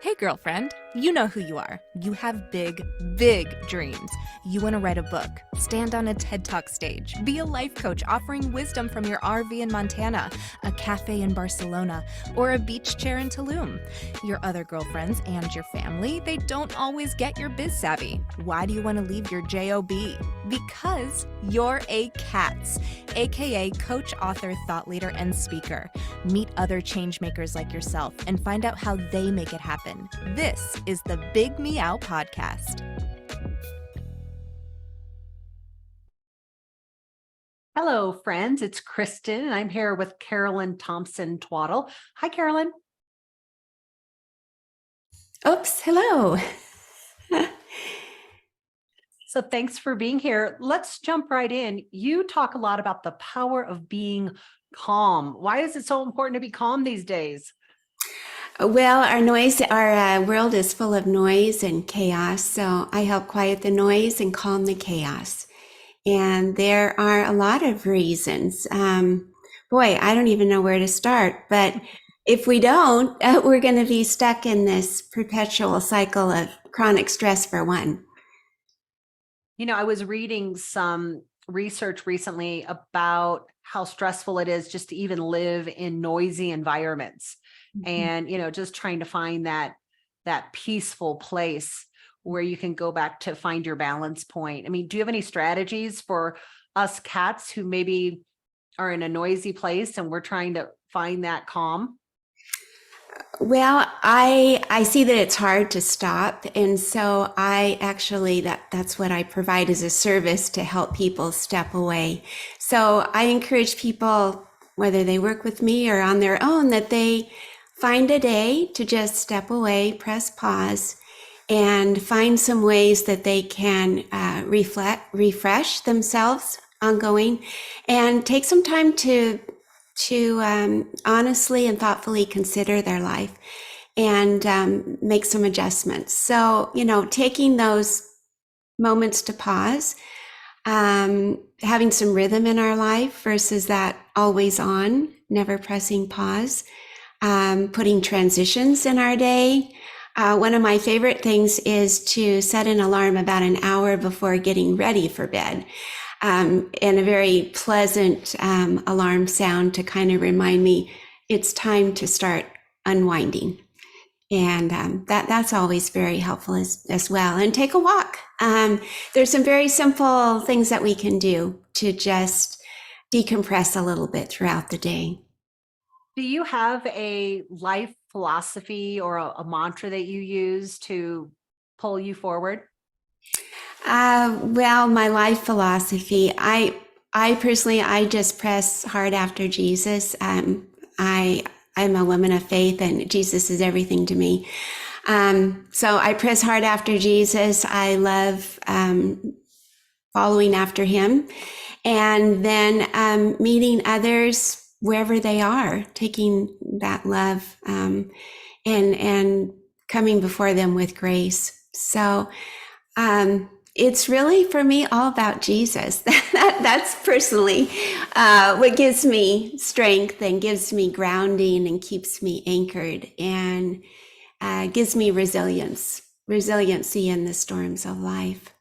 Hey, girlfriend, you know who you are. You have big, big dreams. You want to write a book, stand on a TED Talk stage, be a life coach offering wisdom from your RV in Montana, a cafe in Barcelona, or a beach chair in Tulum. Your other girlfriends and your family, they don't always get your biz savvy. Why do you want to leave your JOB? Because you're a C.A.T.S, aka coach, author, thought leader, and speaker. Meet other change makers like yourself and find out how they make it happen. This is the Big Meow podcast. Hello, friends. It's Kristen, and I'm here with Carolyn Thomson Twaddle. Hi, Carolyn. Oops, hello. So thanks for being here. Let's jump right in. You talk a lot about the power of being calm. Why is it so important to be calm these days? Well, our world is full of noise and chaos, so I help quiet the noise and calm the chaos. And there are a lot of reasons. Boy, I don't even know where to start, but if we don't, we're going to be stuck in this perpetual cycle of chronic stress for one. You know, I was reading some research recently about how stressful it is just to even live in noisy environments. And, just trying to find that peaceful place where you can go back to find your balance point. I mean, do you have any strategies for us cats who maybe are in a noisy place and we're trying to find that calm? Well, I see that it's hard to stop, and so I actually that's what I provide as a service to help people step away. So I encourage people, whether they work with me or on their own, that they find a day to just step away, press pause, and find some ways that they can refresh themselves ongoing, and take some time to honestly and thoughtfully consider their life and make some adjustments. So, taking those moments to pause, having some rhythm in our life versus that always on, never pressing pause, putting transitions in our day. One of my favorite things is to set an alarm about an hour before getting ready for bed. And a very pleasant alarm sound to kind of remind me it's time to start unwinding. And that's always very helpful as well. And take a walk. There's some very simple things that we can do to just decompress a little bit throughout the day. Do you have a life philosophy or a mantra that you use to pull you forward? Well, my life philosophy, I personally, I just press hard after Jesus. I'm a woman of faith, and Jesus is everything to me. So I press hard after Jesus. I love following after him, and then meeting others wherever they are, taking that love and coming before them with grace. So it's really, for me, all about Jesus. That's personally what gives me strength and gives me grounding and keeps me anchored and gives me resiliency in the storms of life.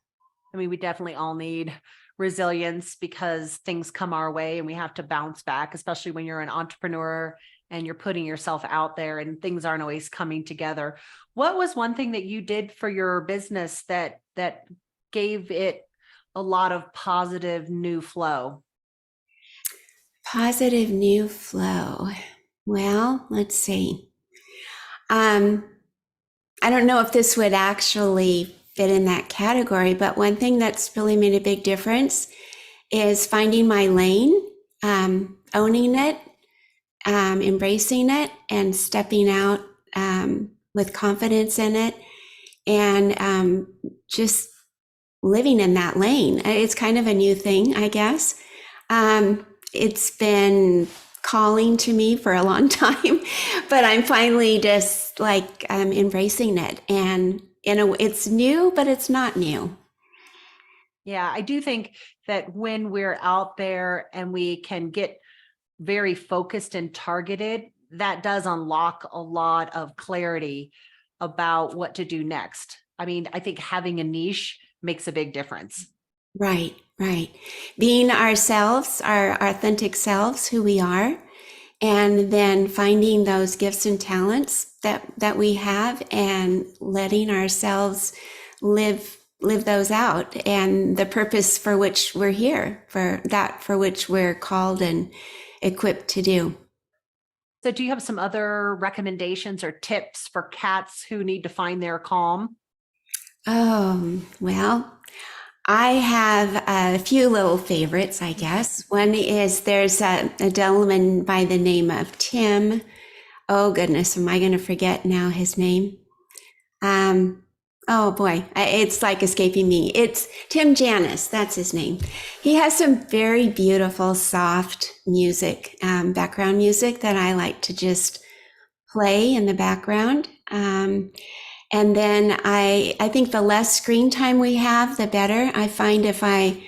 I mean, we definitely all need resilience because things come our way and we have to bounce back, especially when you're an entrepreneur and you're putting yourself out there and things aren't always coming together. What was one thing that you did for your business that gave it a lot of positive new flow? Positive new flow. Well, let's see. I don't know if this would actually fit in that category, but one thing that's really made a big difference is finding my lane, owning it, embracing it, and stepping out with confidence in it, and just living in that lane. It's kind of a new thing, I guess. It's been calling to me for a long time, but I'm finally just embracing it. And it's new, but it's not new. Yeah, I do think that when we're out there and we can get very focused and targeted, that does unlock a lot of clarity about what to do next. I mean, I think having a niche makes a big difference. Right, right. Being ourselves, our authentic selves, who we are, and then finding those gifts and talents that we have and letting ourselves live those out, and the purpose for which we're here, for which we're called and equipped to do. So do you have some other recommendations or tips for cats who need to find their calm? Well, I have a few little favorites, I guess. One is there's a gentleman by the name of Tim. Oh goodness, am I going to forget now his name? Oh boy, it's like escaping me. It's Tim Janis, that's his name. He has some very beautiful, soft music, background music that I like to just play in the background. And then I think the less screen time we have, the better. I find if I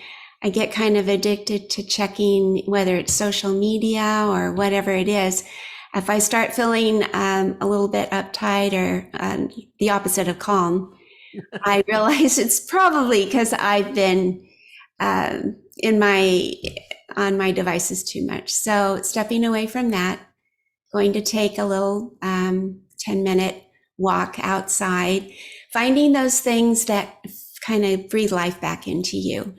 get kind of addicted to checking whether it's social media or whatever it is, if I start feeling a little bit uptight or the opposite of calm, I realize it's probably because I've been on my devices too much. So stepping away from that, going to take a little 10-minute walk outside, finding those things that kind of breathe life back into you,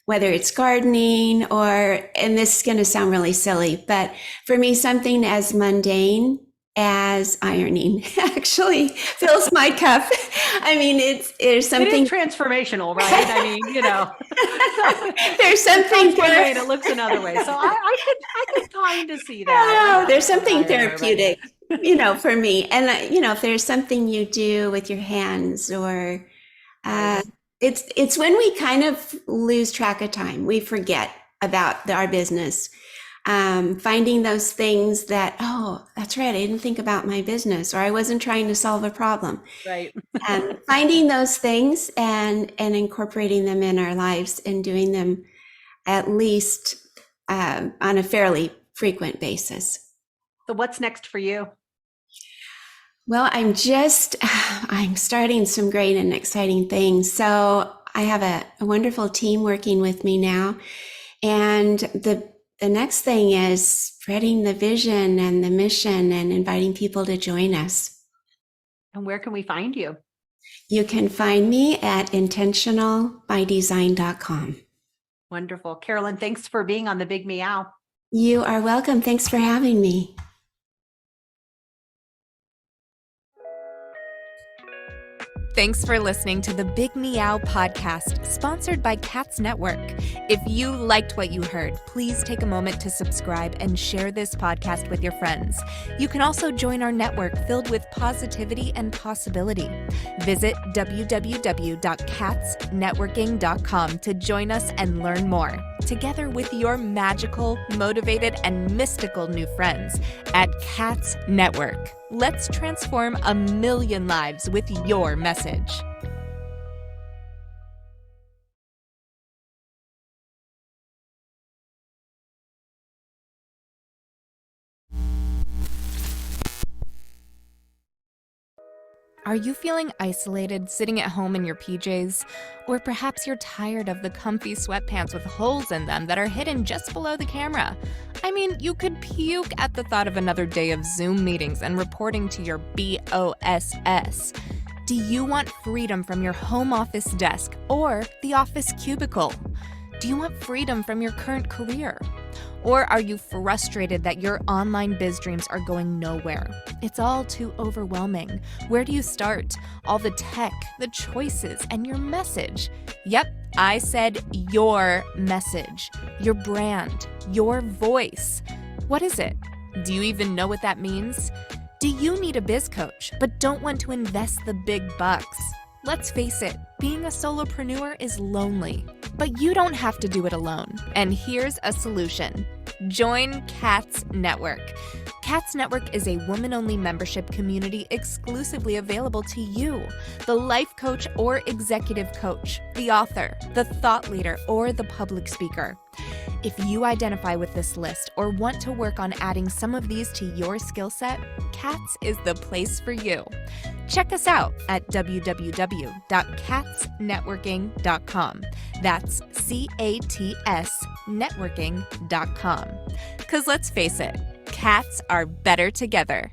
whether it's gardening or, and this is going to sound really silly, but for me, something as mundane as ironing actually fills my cup. I mean, there's something. It is transformational, right? I mean, there's something one way and it looks another way. So I could kind of see that. There's something therapeutic, for me. And if there's something you do with your hands or, it's when we kind of lose track of time. We forget about our business. Finding those things that, oh, that's right, I didn't think about my business, or I wasn't trying to solve a problem. Right. And finding those things and incorporating them in our lives and doing them at least on a fairly frequent basis. So what's next for you? Well, I'm starting some great and exciting things. So I have a wonderful team working with me now. And the next thing is spreading the vision and the mission and inviting people to join us. And where can we find you? You can find me at intentionalbydesign.com. Wonderful. Carolyn, thanks for being on the Big Meow. You are welcome. Thanks for having me. Thanks for listening to the Big Meow podcast, sponsored by C.A.T.S Network. If you liked what you heard, please take a moment to subscribe and share this podcast with your friends. You can also join our network filled with positivity and possibility. Visit www.catsnetworking.com to join us and learn more, together with your magical, motivated, and mystical new friends at C.A.T.S Network. Let's transform 1 million lives with your message. Are you feeling isolated, sitting at home in your PJs? Or perhaps you're tired of the comfy sweatpants with holes in them that are hidden just below the camera? I mean, you could puke at the thought of another day of Zoom meetings and reporting to your BOSS. Do you want freedom from your home office desk or the office cubicle? Do you want freedom from your current career? Or are you frustrated that your online biz dreams are going nowhere? It's all too overwhelming. Where do you start? All the tech, the choices, and your message. Yep, I said your message, your brand, your voice. What is it? Do you even know what that means? Do you need a biz coach but don't want to invest the big bucks? Let's face it, being a solopreneur is lonely, but you don't have to do it alone. And here's a solution. Join C.A.T.S Network. C.A.T.S Network is a woman-only membership community exclusively available to you, the life coach or executive coach, the author, the thought leader, or the public speaker. If you identify with this list or want to work on adding some of these to your skill set, C.A.T.S is the place for you. Check us out at www.catsnetworking.com. That's C-A-T-S networking.com. Because let's face it, cats are better together.